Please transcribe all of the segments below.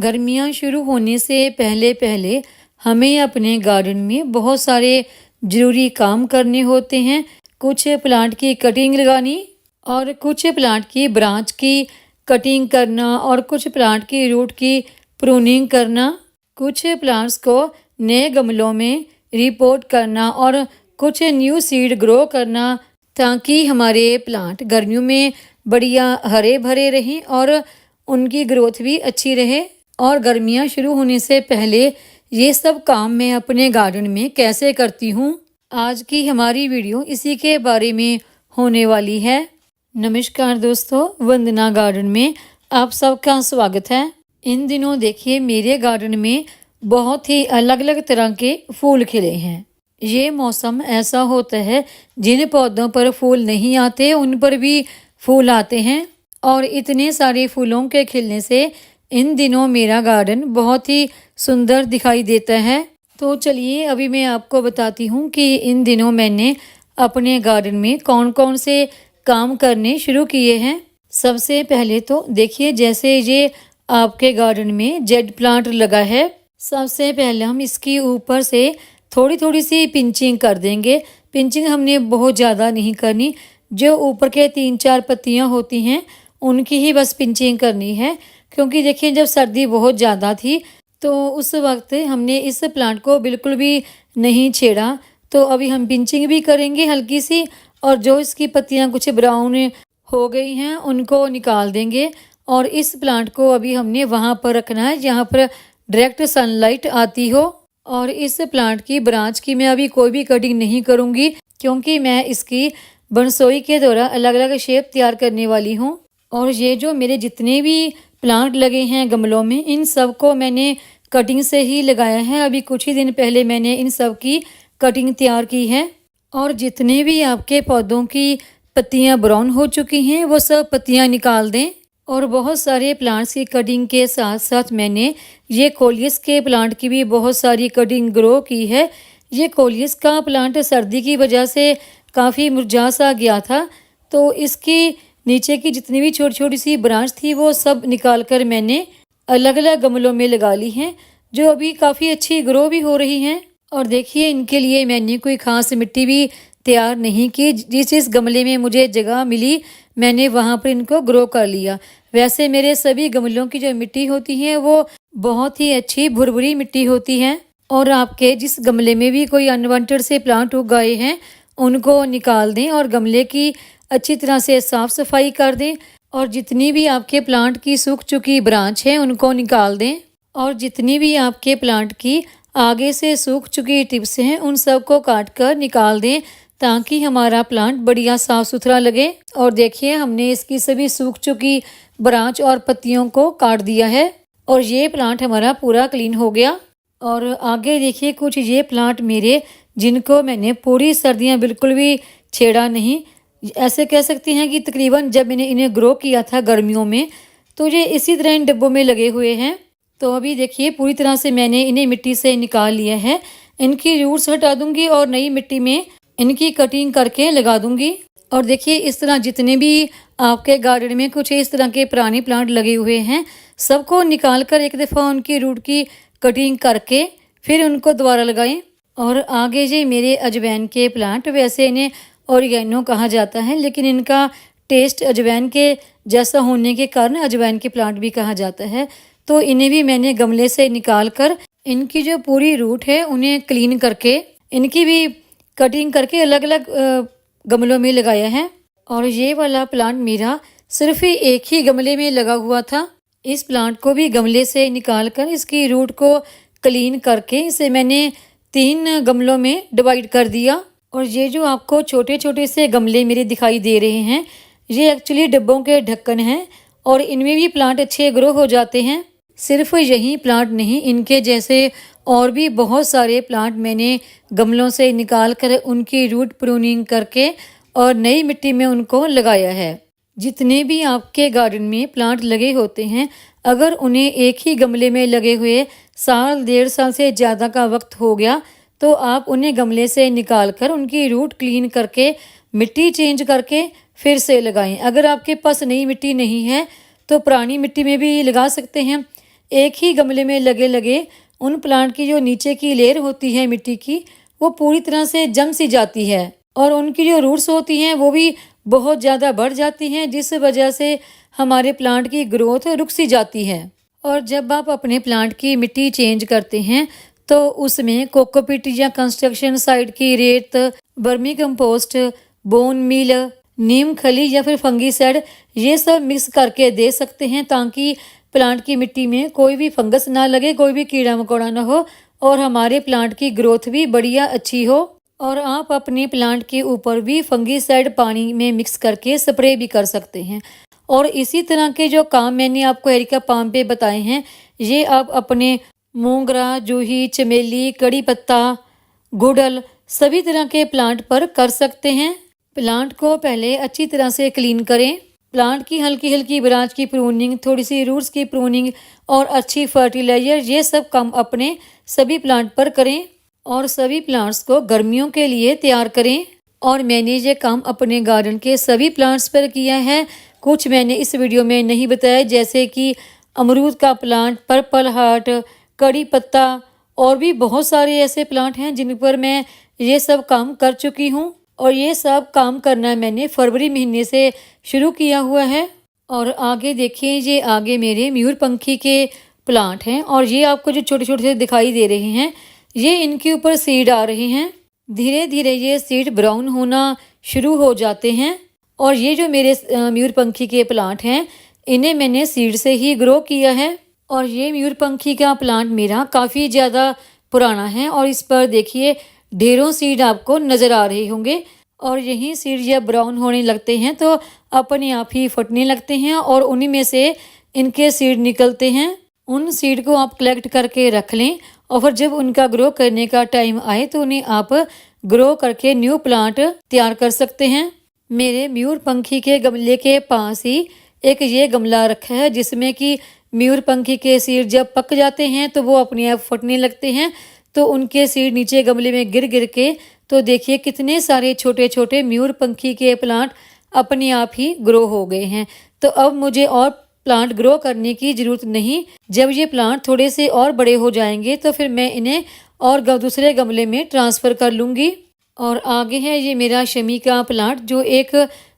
गर्मियाँ शुरू होने से पहले पहले हमें अपने गार्डन में बहुत सारे ज़रूरी काम करने होते हैं। कुछ प्लांट की कटिंग लगानी और कुछ प्लांट की ब्रांच की कटिंग करना और कुछ प्लांट की रूट की प्रूनिंग करना, कुछ प्लांट्स को नए गमलों में रिपोर्ट करना और कुछ न्यू सीड ग्रो करना, ताकि हमारे प्लांट गर्मियों में बढ़िया हरे भरे रहें और उनकी ग्रोथ भी अच्छी रहे। और गर्मियाँ शुरू होने से पहले ये सब काम मैं अपने गार्डन में कैसे करती हूँ, आज की हमारी वीडियो इसी के बारे में होने वाली है। नमस्कार दोस्तों, वंदना गार्डन में आप सबका स्वागत है। इन दिनों देखिए मेरे गार्डन में बहुत ही अलग अलग तरह के फूल खिले हैं। ये मौसम ऐसा होता है जिन पौधों पर फूल नहीं आते उन पर भी फूल आते हैं, और इतने सारे फूलों के खिलने से इन दिनों मेरा गार्डन बहुत ही सुंदर दिखाई देता है। तो चलिए अभी मैं आपको बताती हूँ कि इन दिनों मैंने अपने गार्डन में कौन कौन से काम करने शुरू किए हैं। सबसे पहले तो देखिए, जैसे ये आपके गार्डन में जेड प्लांट लगा है, सबसे पहले हम इसकी ऊपर से थोड़ी थोड़ी सी पिंचिंग कर देंगे। पिंचिंग हमने बहुत ज़्यादा नहीं करनी, जो ऊपर के 3-4 पत्तियाँ होती हैं उनकी ही बस पिंचिंग करनी है। क्योंकि देखिए जब सर्दी बहुत ज़्यादा थी तो उस वक्त हमने इस प्लांट को बिल्कुल भी नहीं छेड़ा, तो अभी हम पिंचिंग भी करेंगे हल्की सी, और जो इसकी पत्तियां कुछ ब्राउन हो गई हैं उनको निकाल देंगे। और इस प्लांट को अभी हमने वहां पर रखना है जहां पर डायरेक्ट सनलाइट आती हो। और इस प्लांट की ब्रांच की मैं अभी कोई भी कटिंग नहीं करूँगी, क्योंकि मैं इसकी बनसोई के द्वारा अलग अलग शेप तैयार करने वाली हूँ। और ये जो मेरे जितने भी प्लांट लगे हैं गमलों में, इन सब को मैंने कटिंग से ही लगाया है। अभी कुछ ही दिन पहले मैंने इन सब की कटिंग तैयार की है। और जितने भी आपके पौधों की पत्तियां ब्राउन हो चुकी हैं वो सब पत्तियां निकाल दें। और बहुत सारे प्लांट्स की कटिंग के साथ साथ मैंने ये कोलियस के प्लांट की भी बहुत सारी कटिंग ग्रो की है। ये कोलियस का प्लांट सर्दी की वजह से काफ़ी मुरझा सा गया था, तो इसकी नीचे की जितनी भी छोटी छोटी सी ब्रांच थी वो सब निकाल कर मैंने अलग अलग गमलों में लगा ली हैं, जो अभी काफ़ी अच्छी ग्रो भी हो रही हैं। और देखिए इनके लिए मैंने कोई खास मिट्टी भी तैयार नहीं की, जिस गमले में मुझे जगह मिली मैंने वहाँ पर इनको ग्रो कर लिया। वैसे मेरे सभी गमलों की जो मिट्टी होती है वो बहुत ही अच्छी भुरभुरी मिट्टी होती है। और आपके जिस गमले में भी कोई अनवांटेड से प्लांट उग गए हैं उनको निकाल दें और गमले की अच्छी तरह से साफ सफाई कर दें। और जितनी भी आपके प्लांट की सूख चुकी ब्रांच है उनको निकाल दें। और जितनी भी आपके प्लांट की आगे से सूख चुकी टिप्स हैं उन सब को काट कर निकाल दें, ताकि हमारा प्लांट बढ़िया साफ सुथरा लगे। और देखिए हमने इसकी सभी सूख चुकी ब्रांच और पत्तियों को काट दिया है और ये प्लांट हमारा पूरा क्लीन हो गया। और आगे देखिए कुछ ये प्लांट मेरे, जिनको मैंने पूरी सर्दियाँ बिल्कुल भी छेड़ा नहीं, ऐसे कह सकती हैं कि तकरीबन जब मैंने इन्हें ग्रो किया था गर्मियों में तो ये इसी तरह इन डिब्बों में लगे हुए हैं। तो अभी देखिए पूरी तरह से मैंने इन्हें मिट्टी से निकाल लिया है। इनकी रूट्स हटा दूंगी और नई मिट्टी में इनकी कटिंग करके लगा दूंगी। और देखिए इस तरह जितने भी आपके गार्डन में कुछ इस तरह के पुराने प्लांट लगे हुए हैं सबको निकाल कर एक दफ़ा उनकी रूट की कटिंग करके फिर उनको दोबारा लगाएं। और आगे जी मेरे अजवैन के प्लांट, वैसे इन्हें ऑरिगेनो कहा जाता है लेकिन इनका टेस्ट अजवैन के जैसा होने के कारण अजवैन के प्लांट भी कहा जाता है। तो इन्हें भी मैंने गमले से निकाल कर इनकी जो पूरी रूट है उन्हें क्लीन करके इनकी भी कटिंग करके अलग अलग गमलों में लगाया है। और ये वाला प्लांट मेरा सिर्फ ही एक ही गमले में लगा हुआ था। इस प्लांट को भी गमले से निकाल कर इसकी रूट को क्लीन करके इसे मैंने 3 गमलों में डिवाइड कर दिया। और ये जो आपको छोटे छोटे से गमले मेरे दिखाई दे रहे हैं ये एक्चुअली डिब्बों के ढक्कन हैं, और इनमें भी प्लांट अच्छे ग्रो हो जाते हैं। सिर्फ यही प्लांट नहीं, इनके जैसे और भी बहुत सारे प्लांट मैंने गमलों से निकाल कर उनकी रूट प्रूनिंग करके और नई मिट्टी में उनको लगाया है। जितने भी आपके गार्डन में प्लांट लगे होते हैं, अगर उन्हें एक ही गमले में लगे हुए 1-1.5 साल से ज़्यादा का वक्त हो गया तो आप उन्हें गमले से निकाल कर उनकी रूट क्लीन करके मिट्टी चेंज करके फिर से लगाएं। अगर आपके पास नई मिट्टी नहीं है तो पुरानी मिट्टी में भी लगा सकते हैं। एक ही गमले में लगे लगे उन प्लांट की जो नीचे की लेयर होती है मिट्टी की, वो पूरी तरह से जम सी जाती है और उनकी जो रूट्स होती हैं वो भी बहुत ज़्यादा बढ़ जाती हैं, जिस वजह से हमारे प्लांट की ग्रोथ रुक सी जाती है। और जब आप अपने प्लांट की मिट्टी चेंज करते हैं तो उसमें कोकोपीट या कंस्ट्रक्शन साइट की रेत, वर्मी कंपोस्ट, बोन मील, नीम खली या फिर फंगीसाइड ये सब मिक्स करके दे सकते हैं, ताकि प्लांट की मिट्टी में कोई भी फंगस ना लगे, कोई भी कीड़ा मकोड़ा ना हो और हमारे प्लांट की ग्रोथ भी बढ़िया अच्छी हो। और आप अपने प्लांट के ऊपर भी फंगीसाइड पानी में मिक्स करके स्प्रे भी कर सकते हैं। और इसी तरह के जो काम मैंने आपको एरिका पाम पे बताए हैं, ये आप अपने मोंगरा, जूही, चमेली, कड़ी पत्ता, गुड़हल सभी तरह के प्लांट पर कर सकते हैं। प्लांट को पहले अच्छी तरह से क्लीन करें। प्लांट की हल्की हल्की ब्रांच की प्रूनिंग, थोड़ी सी रूट्स की प्रूनिंग और अच्छी फर्टिलाइजर, ये सब काम अपने सभी प्लांट पर करें और सभी प्लांट्स को गर्मियों के लिए तैयार करें। और मैंने ये काम अपने गार्डन के सभी प्लांट्स पर किया है। कुछ मैंने इस वीडियो में नहीं बताया, जैसे कि अमरूद का प्लांट, पर्पल हार्ट, कड़ी पत्ता और भी बहुत सारे ऐसे प्लांट हैं जिन पर मैं ये सब काम कर चुकी हूँ। और ये सब काम करना मैंने फरवरी महीने से शुरू किया हुआ है। और आगे देखिए, ये आगे मेरे मयूरपंखी के प्लांट हैं और ये आपको जो छोटे छोटे से दिखाई दे रहे हैं, ये इनके ऊपर सीड आ रहे हैं। धीरे धीरे ये सीड ब्राउन होना शुरू हो जाते हैं। और ये जो मेरे मयूरपंखी के प्लांट हैं, इन्हें मैंने सीड से ही ग्रो किया है। और ये मयूरपंखी का प्लांट मेरा काफ़ी ज़्यादा पुराना है और इस पर देखिए ढेरों सीड आपको नज़र आ रहे होंगे। और यही सीड जब ब्राउन होने लगते हैं तो अपने आप ही फटने लगते हैं और उन्हीं में से इनके सीड निकलते हैं। उन सीड को आप कलेक्ट करके रख लें और फिर जब उनका ग्रो करने का टाइम आए तो उन्हें आप ग्रो करके न्यू प्लांट तैयार कर सकते हैं। मेरे मयूरपंखी के गमले के पास ही एक ये गमला रखा है जिसमें कि मयूरपंखी के सीड जब पक जाते हैं तो वो अपने आप फटने लगते हैं, तो उनके सीड नीचे गमले में गिर गिर के तो देखिए कितने सारे छोटे छोटे मयूरपंखी के प्लांट अपने आप ही ग्रो हो गए हैं। तो अब मुझे और प्लांट ग्रो करने की ज़रूरत नहीं। जब ये प्लांट थोड़े से और बड़े हो जाएंगे तो फिर मैं इन्हें और दूसरे गमले में ट्रांसफ़र कर लूँगी। और आगे है ये मेरा शमी का प्लांट जो एक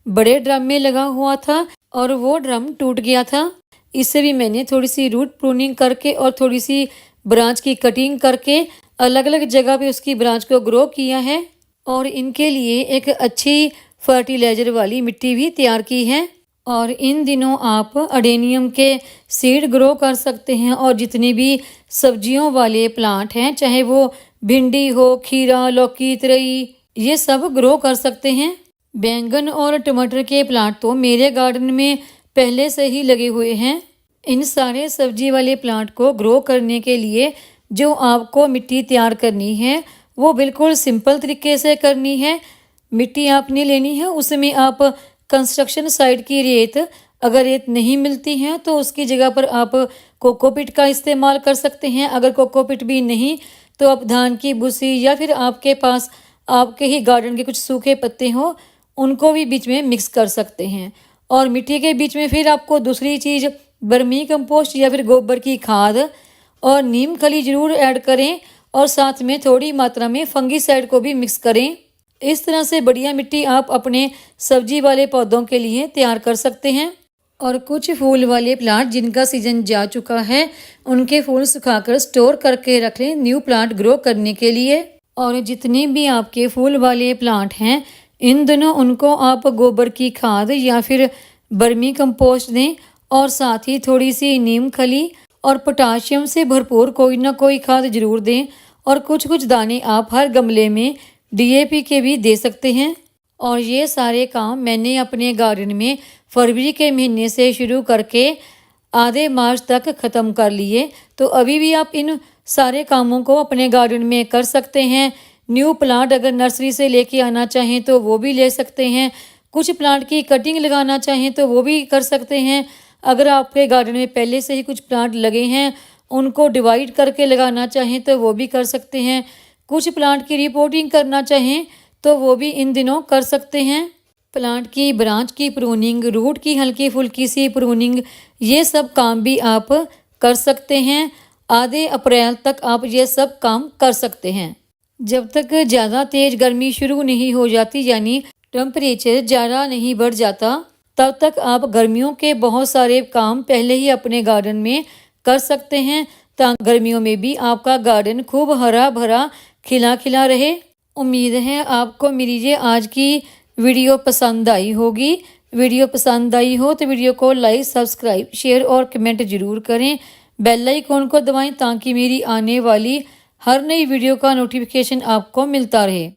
बड़े ड्रम में लगा हुआ था और वो ड्रम टूट गया था। इससे भी मैंने थोड़ी सी रूट प्रूनिंग करके और थोड़ी सी ब्रांच की कटिंग करके अलग अलग जगह पे उसकी ब्रांच को ग्रो किया है और इनके लिए एक अच्छी फर्टिलाइजर वाली मिट्टी भी तैयार की है। और इन दिनों आप अडेनियम के सीड ग्रो कर सकते हैं और जितने भी सब्जियों वाले प्लांट हैं, चाहे वो भिंडी हो, खीरा, लौकी, तरई, ये सब ग्रो कर सकते हैं। बैंगन और टमाटर के प्लांट तो मेरे गार्डन में पहले से ही लगे हुए हैं। इन सारे सब्जी वाले प्लांट को ग्रो करने के लिए जो आपको मिट्टी तैयार करनी है वो बिल्कुल सिंपल तरीके से करनी है। मिट्टी आपने लेनी है, उसमें आप कंस्ट्रक्शन साइट की रेत, अगर रेत नहीं मिलती है तो उसकी जगह पर आप कोकोपीट का इस्तेमाल कर सकते हैं। अगर कोकोपीट भी नहीं तो आप धान की भूसी या फिर आपके पास आपके ही गार्डन के कुछ सूखे पत्ते हो उनको भी बीच में मिक्स कर सकते हैं। और मिट्टी के बीच में फिर आपको दूसरी चीज़ वर्मी कंपोस्ट या फिर गोबर की खाद और नीम खली ज़रूर ऐड करें और साथ में थोड़ी मात्रा में फंगीसाइड को भी मिक्स करें। इस तरह से बढ़िया मिट्टी आप अपने सब्जी वाले पौधों के लिए तैयार कर सकते हैं। और कुछ फूल वाले प्लांट जिनका सीजन जा चुका है उनके फूल सुखाकर स्टोर करके रख लें न्यू प्लांट ग्रो करने के लिए। और जितने भी आपके फूल वाले प्लांट हैं इन दिनों उनको आप गोबर की खाद या फिर वर्मी कंपोस्ट दें और साथ ही थोड़ी सी नीम खली और पोटाशियम से भरपूर कोई ना कोई खाद जरूर दें। और कुछ कुछ दाने आप हर गमले में डीएपी के भी दे सकते हैं। और ये सारे काम मैंने अपने गार्डन में फरवरी के महीने से शुरू करके आधे मार्च तक ख़त्म कर लिए। तो अभी भी आप इन सारे कामों को अपने गार्डन में कर सकते हैं। न्यू प्लांट अगर नर्सरी से लेके आना चाहें तो वो भी ले सकते हैं। कुछ प्लांट की कटिंग लगाना चाहें तो वो भी कर सकते हैं। अगर आपके गार्डन में पहले से ही कुछ प्लांट लगे हैं उनको डिवाइड करके लगाना चाहें तो वो भी कर सकते हैं। कुछ प्लांट की रिपोर्टिंग करना चाहें तो वो भी इन दिनों कर सकते हैं। प्लांट की ब्रांच की प्रूनिंग, रूट की हल्की फुल्की सी प्रूनिंग, ये सब काम भी आप कर सकते हैं। आधे अप्रैल तक आप ये सब काम कर सकते हैं। जब तक ज़्यादा तेज़ गर्मी शुरू नहीं हो जाती, यानी टेम्परेचर ज़्यादा नहीं बढ़ जाता, तब तक आप गर्मियों के बहुत सारे काम पहले ही अपने गार्डन में कर सकते हैं, ताकि गर्मियों में भी आपका गार्डन खूब हरा भरा खिला खिला रहे। उम्मीद है आपको मेरी ये आज की वीडियो पसंद आई होगी। वीडियो पसंद आई हो तो वीडियो को लाइक, सब्सक्राइब, शेयर और कमेंट ज़रूर करें। बेल आइकॉन को दबाएं ताकि मेरी आने वाली हर नई वीडियो का नोटिफिकेशन आपको मिलता रहे।